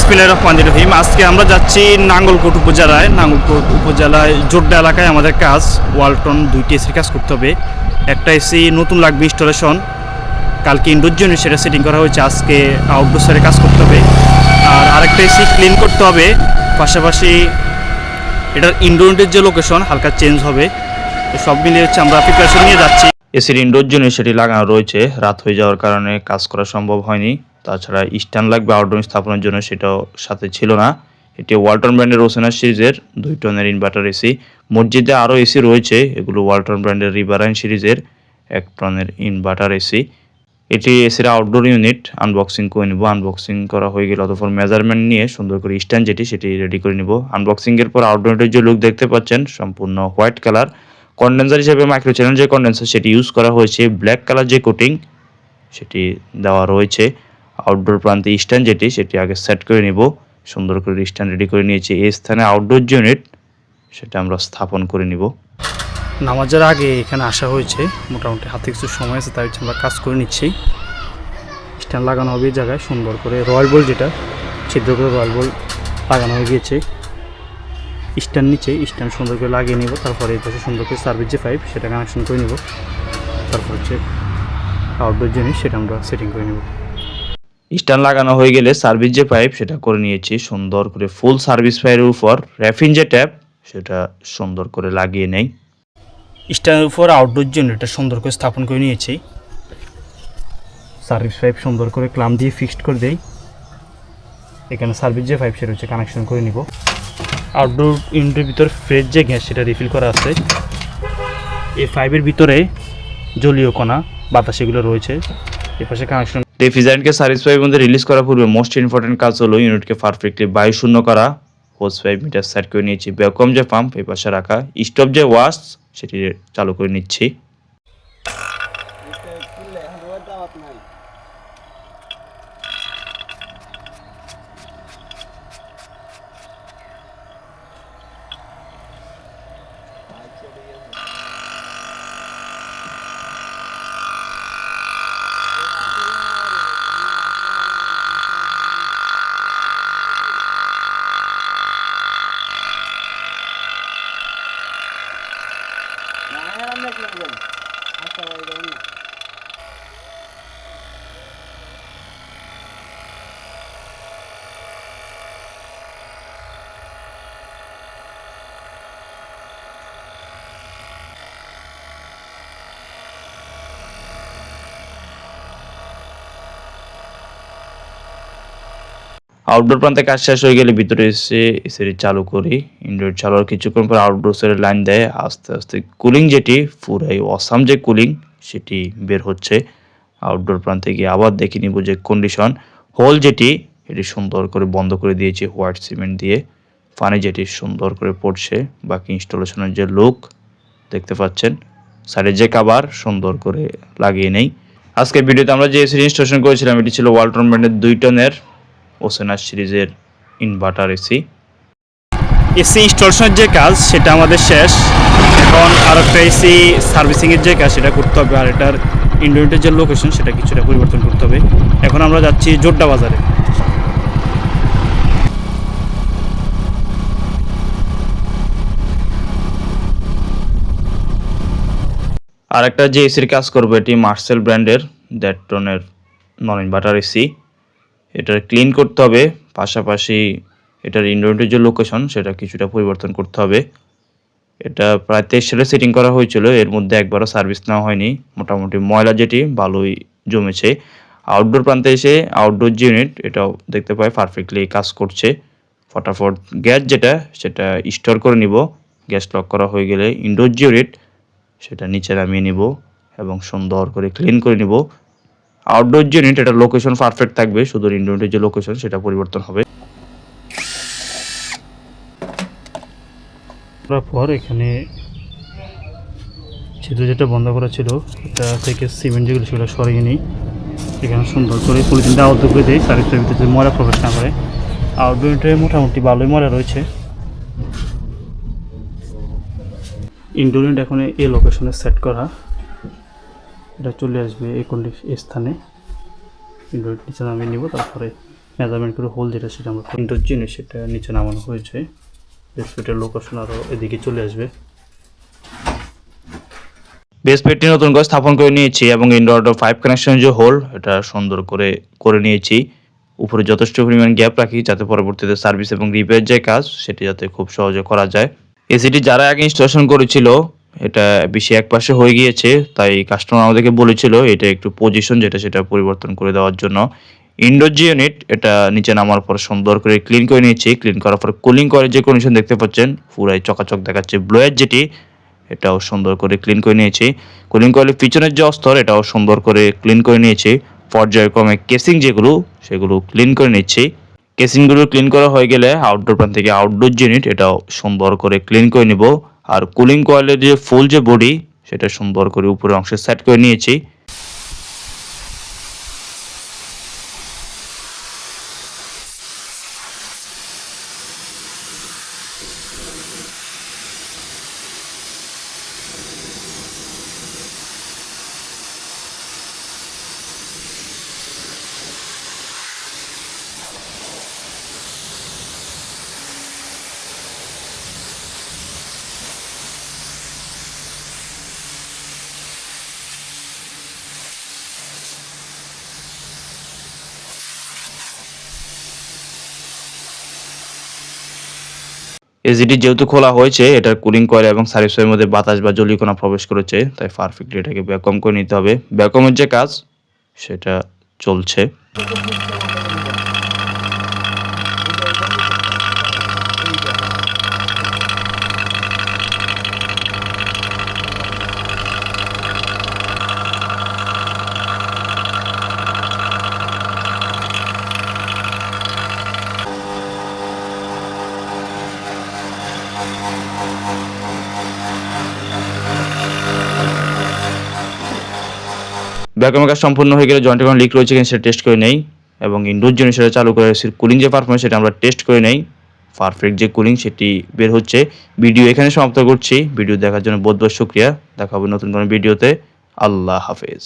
বিসমিল্লাহির রহমানির রহিম। আজকে আমরা যাচ্ছি নাঙ্গলকোট উপজেলায় জোড্ডা এলাকায় আমাদের কাজ ওয়ালটন 2টি এসির কাজ করতে হবে। একটা এসি নতুন লাগবে ইনস্টলেশন, কালকে ইনডোর জন্য সেটা সেটিং করা হয়েছে, আজকে আউটডোর সাইডে কাজ করতে হবে। আর আরেকটা এসি ক্লিন করতে হবে, পাশাপাশি এটার ইনডোরের যে লোকেশন হালকা চেঞ্জ হবে। তো সব মিলিয়ে হচ্ছে আমরা প্রিপারেশন নিয়ে যাচ্ছি। এসির ইনডোর জন্য সেটি লাগানো রয়েছে, রাত হয়ে যাওয়ার কারণে কাজ করা সম্ভব হয়নি। তাছাড়া স্ট্যান্ড লাগবে আউটডোর স্থাপনের জন্য, সেটাও সাথে ছিল না। এটি ওয়ালটন ব্র্যান্ডের ওসেনা সিরিজের 2 টনের ইনভার্টার এসি। মসজিদে আরও এসি রয়েছে, এগুলো ওয়ালটন ব্র্যান্ডের রিভারাইন সিরিজের 1 টনের ইনভার্টার এসি। এটি এসির আউটডোর ইউনিট আনবক্সিং করে নিব। আনবক্সিং করা হয়ে গেলে অতঃপর মেজারমেন্ট নিয়ে সুন্দর করে স্ট্যান্ড সেটি রেডি করে নিব। আনবক্সিংয়ের পর আউটডোরের যে লুক দেখতে পাচ্ছেন সম্পূর্ণ হোয়াইট কালার। কন্ডেন্সার হিসেবে মাইক্রো চ্যানেল যে কন্ডেন্সার সেটি ইউজ করা হয়েছে। ব্ল্যাক কালার যে কোটিং সেটি দেওয়া রয়েছে। আউটডোর প্রান্তে স্ট্যান্ড সেটি আগে সেট করে নিব। সুন্দর করে স্ট্যান্ড রেডি করে নিয়েছি। এই স্থানে আউটডোর ইউনিট সেটা আমরা স্থাপন করে নিব। নামাজের আগে এখানে আসা হয়েছে, মোটামুটি হাতে কিছু সময় আছে, তাই আমরা কাজ করে নিচ্ছি। স্ট্যান্ড লাগানো হবে এই জায়গায় সুন্দর করে, রয়্যাল বল যেটা ছিদ্র করে রয়্যাল বল লাগানো হয়ে গিয়েছে। স্ট্যান্ড নিচে স্ট্যান্ড সুন্দর করে লাগিয়ে নিব। তারপরে এই পাশে সুন্দর করে সার্ভিস যে পাইপ সেটা কানেকশন করে নিব। তারপর হচ্ছে আউটডোর জিনিস সেটা আমরা সেটিং করে নিব। স্ট্যান্ড লাগানো হয়ে গেলে সার্ভিস যে পাইপ সেটা করে নিয়েছি সুন্দর করে। ফুল সার্ভিস পাইপের উপর র্যাফিন যে ট্যাপ সেটা সুন্দর করে লাগিয়ে নেই। স্ট্যান্ডের উপর আউটডোর জেনারেটর সুন্দর করে স্থাপন করে নিয়েছি। সার্ভিস পাইপ সুন্দর করে ক্লাম দিয়ে ফিক্সড করে দেই। এখানে সার্ভিস যে পাইপ সেটা হচ্ছে কানেকশন করে নিব। আউটডোর ইউনিটের ভিতর ফ্রেশ যে গ্যাস সেটা রিফিল করা আছে। এই পাইপের ভিতরে জলীয় কণা বাতাস এগুলো রয়েছে। এর পাশে কানেকশন। রেফ্রিজারেন্টকে সার্ভিস পাইপের মধ্যে রিলিজ করার পূর্বে মোস্ট ইম্পর্টেন্ট কাজ হলো ইউনিটকে পারফেক্টলি বায়ু শূন্য করা। হোজ পাইপ মিটার সেট করে নিয়েছি। ভ্যাকুয়াম যে পাম্প এই পাশে রাখা। স্টপ যে ওয়াশ সেটি চালু করে নিচ্ছি। আউটডোর প্রান্তে কাজ শেষ হয়ে গেলে ভিতরে এসে এসি চালু করি। ইনডোর চালু হওয়ার কিছুক্ষণ পর আউটডোর সাইডে লাইন দেয়। আস্তে আস্তে কুলিং যেটি পুরাই অসাম যে কুলিং সেটি বের হচ্ছে। আউটডোর প্রান্তে গিয়ে আবার দেখে নিব যে কন্ডিশন। হোল যেটি এটি সুন্দর করে বন্ধ করে দিয়েছি হোয়াইট সিমেন্ট দিয়ে। পানি যেটি সুন্দর করে পড়ছে। বাকি ইনস্টলেশনের যে লুক দেখতে পাচ্ছেন, সাইডের যে কাভার সুন্দর করে লাগিয়ে নেই। আজকে ভিডিওতে আমরা যে এসি ইনস্টলেশন করেছিলাম এটি ছিল ওয়ালটন ব্র্যান্ডের 2 টনের ওসেনা সিরিজের ইনভার্টার এসি। এসি ইনস্টলেশনের যে কাজ সেটা আমাদের শেষ। এখন আর একটা এসি সার্ভিসিংয়ের যে কাজ সেটা করতে হবে। আর এটার ইন্ডোরের যে লোকেশন সেটা কিছুটা পরিবর্তন করতে হবে। এখন আমরা যাচ্ছি জোড্ডা বাজারে। আর একটা যে এসির কাজ করবো এটি মার্সেল ব্র্যান্ডের 1.5 টনের নন ইনভার্টার এসি। এটার ক্লিন করতে হবে, পাশাপাশি এটার ইনডোরের যে লোকেশন সেটা কিছুটা পরিবর্তন করতে হবে। এটা প্রায় 23 সালে সেটিং করা হয়েছিল, এর মধ্যে একবারও সার্ভিস নেওয়া হয়নি। মোটামুটি ময়লা যেটি ভালোই জমেছে। আউটডোর প্রান্তে এসে আউটডোর যে ইউনিট এটাও দেখতে পাই পারফেক্টলি কাজ করছে। ফটাফট গ্যাস সেটা স্টোর করে নিব। গ্যাস লক করা হয়ে গেলে ইনডোর যে ইউনিট সেটা নিচে নামিয়ে নিব এবং সুন্দর করে ক্লিন করে নিব। আউটডোর যে ইউনিট এটা লোকেশন পারফেক্ট থাকবে, শুধু ইনডোরের যে লোকেশন সেটা পরিবর্তন হবে। তারপর এখানে ছিদ্র যেটা বন্ধ করা ছিল এটা থেকে সিমেন্ট যেগুলো সেগুলো সরিয়ে নিই। এখানে সুন্দর করে পলিথিনটা আউটডোর করে দিই, সার্ভিসের ভিতরে যদি ময়লা প্রবেশ না করে। আউটডোরে মোটামুটি ভালোই ময়লা রয়েছে। ইনডোর ইউনিট এখন এই লোকেশনে সেট করা, এটা চলে আসবে এই স্থানে। ইনডোর নিচে নামিয়ে নিব, তারপরে মেজারমেন্ট করে হোল যেটা সেটা আমরা ইনডোর জিনিস সেটা নিচে নামানো হয়েছে। বেসমেন্টের লোকেশন আরও এদিকে চলে আসবে। বেসমেন্টটি নতুন করে স্থাপন করে নিয়েছি এবং ইনডোর 5 কানেকশন যে হোল এটা সুন্দর করে নিয়েছি। উপরে যথেষ্ট পরিমাণ গ্যাপ রাখি যাতে পরবর্তীতে সার্ভিস এবং রিপেয়ার যে কাজ সেটি যাতে খুব সহজে করা যায়। এসিটি যারা আগে ইনস্টলেশন করেছিল এটা বেশি এক পাশে হয়ে গিয়েছে, তাই কাস্টমার আমাদেরকে বলেছিল এটা একটু পজিশন যেটা সেটা পরিবর্তন করে দেওয়ার জন্য। ইনডোর যে ইউনিট এটা নিচে নামার পর সুন্দর করে ক্লিন করে নিয়েছি। ক্লিন করার পর কুলিং করে যে কন্ডিশন দেখতে পাচ্ছেন পুরাই চকাচক দেখাচ্ছে। ব্লোয়ার যেটি এটাও সুন্দর করে ক্লিন করে নিয়েছি। কুলিং কয়েলের পিছনের যে অস্তর এটাও সুন্দর করে ক্লিন করে নিয়েছি। পর্যায়ক্রমে কেসিং যেগুলো সেগুলো ক্লিন করে নিচ্ছি। কেসিংগুলো ক্লিন করা হয়ে গেলে আউটডোর প্যান থেকে আউটডোর ইউনিট এটাও সুন্দর করে ক্লিন করে নিব। আর কুলিং কয়েলের যে ফুল যে বডি সেটা সুন্দর করে উপরের অংশে সেট করে নিয়েছি। এসিটি যেহেতু খোলা হয়েছে এটার কুলিং কয়েল এবং সার্ভিসের মধ্যে বাতাস বা জলীয়কণা প্রবেশ করেছে, তাই পারফেক্টলি এটাকে ভ্যাকুয়াম করে নিতে হবে। ভ্যাকুয়ামের যে কাজ সেটা চলছে। ভ্যাকুয়ামের কাজ সম্পূর্ণ হয়ে গেলে জয়েন্টে কোনো লিক রয়েছে কিনা সেটা টেস্ট করে নেই এবং ইনডোর জন্য সেটা চালু করে কুলিং যে পারফরমেন্স সেটা আমরা টেস্ট করে নেই। পারফেক্ট যে কুলিং সেটি বের হচ্ছে। ভিডিও এখানে সমাপ্ত করছি। ভিডিও দেখার জন্য বহুত বহুত শুকরিয়া। দেখা হবে নতুন কোনো ভিডিওতে। আল্লাহ হাফেজ।